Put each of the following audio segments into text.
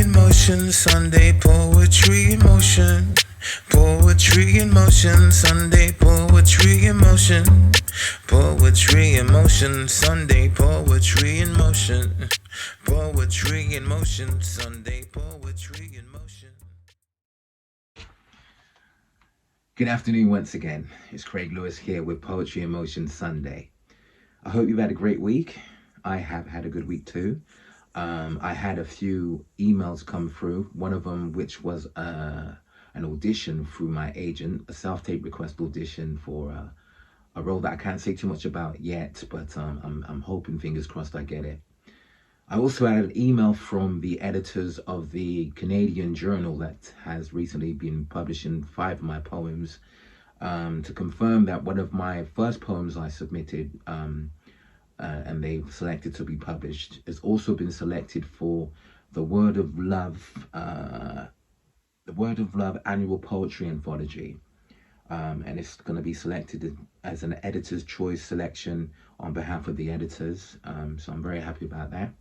in motion, Sunday poetry in motion. Poetry in motion, Sunday poetry in motion. Poetry in motion, Sunday poetry in motion. Poetry in motion, Sunday poetry in motion. Good afternoon once again. It's Craig Lewis here with Poetry in Motion Sunday. I hope you've had a great week. I have had a good week too. I had a few emails come through, one of them which was an audition through my agent, a self-tape request audition for a role that I can't say too much about yet, but I'm hoping, fingers crossed, I get it. I also had an email from the editors of the Canadian journal that has recently been publishing 5 of my poems to confirm that one of my first poems I submitted and they've selected to be published has also been selected for the Word of Love annual poetry anthology, and it's going to be selected as an editor's choice selection on behalf of the editors. So I'm very happy about that.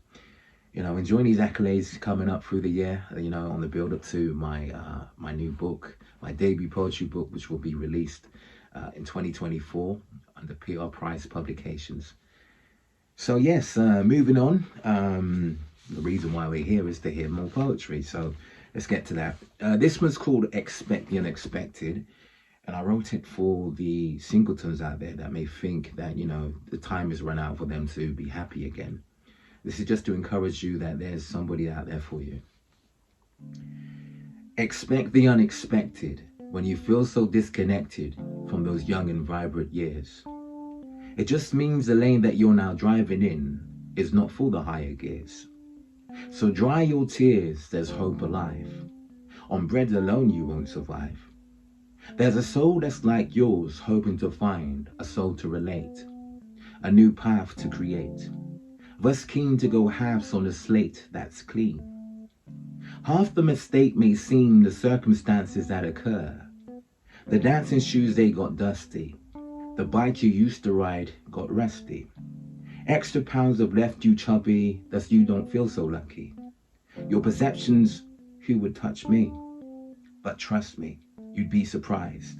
You know, enjoying these accolades coming up through the year, you know, on the build up to my my new book, my debut poetry book, which will be released in 2024 under PR Price Publications. So yes, moving on. The reason why we're here is to hear more poetry. So let's get to that. This one's called Expect the Unexpected. And I wrote it for the singletons out there that may think that, you know, the time has run out for them to be happy again. This is just to encourage you that there's somebody out there for you. Expect the unexpected when you feel so disconnected from those young and vibrant years. It just means the lane that you're now driving in is not for the higher gears. So dry your tears, there's hope alive. On bread alone you won't survive. There's a soul that's like yours, hoping to find a soul to relate, a new path to create. Thus keen to go halves on a slate that's clean. Half the mistake may seem the circumstances that occur. The dancing shoes, they got dusty. The bike you used to ride got rusty. Extra pounds have left you chubby, thus you don't feel so lucky. Your perceptions, who would touch me? But trust me, you'd be surprised.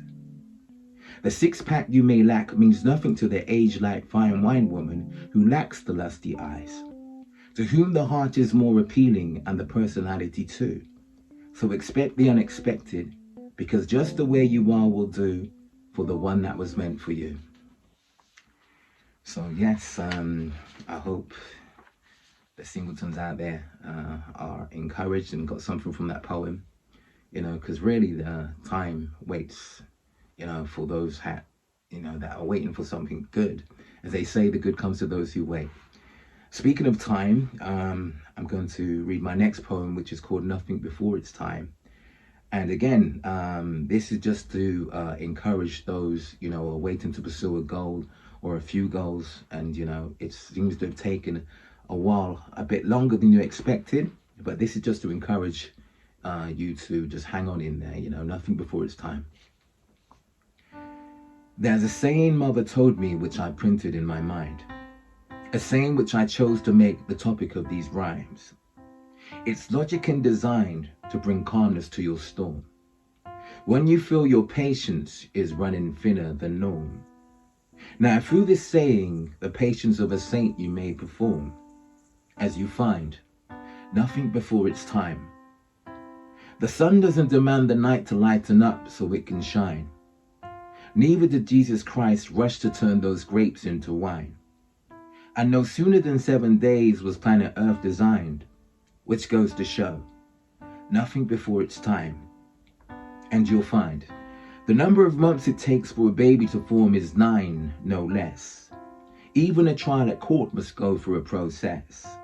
The 6-pack you may lack means nothing to the age-like fine wine woman who lacks the lusty eyes, to whom the heart is more appealing and the personality too. So expect the unexpected, because just the way you are will do for the one that was meant for you. So yes, I hope the singletons out there are encouraged and got something from that poem, you know, because really the time waits, you know, for those that are waiting for something good. As they say, the good comes to those who wait. Speaking of time, I'm going to read my next poem, which is called Nothing Before Its Time. And again, this is just to encourage those, you know, who are waiting to pursue a goal or a few goals. And, you know, it seems to have taken a while, a bit longer than you expected. But this is just to encourage you to just hang on in there, you know, nothing before its time. There's a saying mother told me which I printed in my mind, a saying which I chose to make the topic of these rhymes. It's logic and designed to bring calmness to your storm, when you feel your patience is running thinner than norm. Now through this saying, the patience of a saint you may perform, as you find, nothing before its time. The sun doesn't demand the night to lighten up so it can shine. Neither did Jesus Christ rush to turn those grapes into wine. And no sooner than 7 days was planet Earth designed, which goes to show, nothing before its time. And you'll find, the number of months it takes for a baby to form is 9, no less. Even a trial at court must go through a process.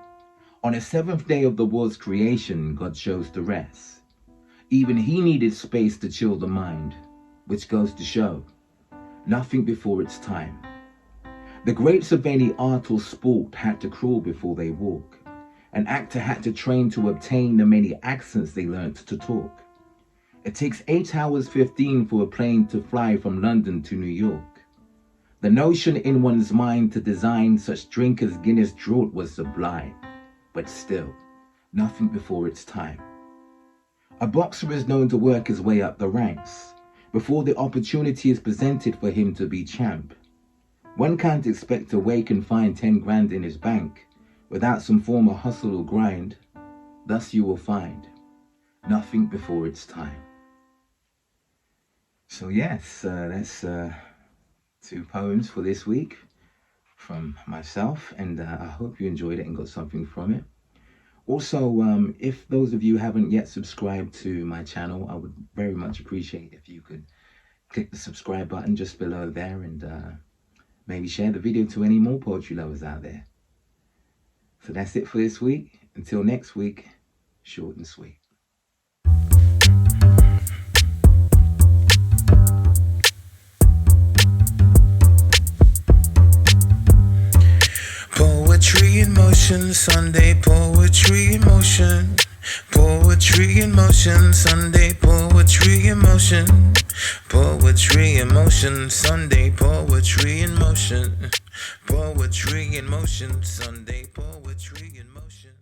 On the 7th day of the world's creation, God chose to rest. Even he needed space to chill the mind, which goes to show, nothing before its time. The grapes of any art or sport had to crawl before they walk. An actor had to train to obtain the many accents they learnt to talk. It takes 8 hours 15 for a plane to fly from London to New York. The notion in one's mind to design such drink as Guinness draught was sublime. But still, nothing before its time. A boxer is known to work his way up the ranks before the opportunity is presented for him to be champ. One can't expect to wake and find 10 grand in his bank without some form of hustle or grind. Thus you will find nothing before its time. So yes, that's 2 poems for this week from myself, and I hope you enjoyed it and got something from it. Also, if those of you haven't yet subscribed to my channel, I would very much appreciate if you could click the subscribe button just below there, and maybe share the video to any more poetry lovers out there. So that's it for this week. Until next week, short and sweet. Poetry in motion, Sunday poetry in motion. Poetry in motion, Sunday poetry in motion. Poetry in motion, Sunday poetry in motion. Poetry in motion, Sunday poetry in motion.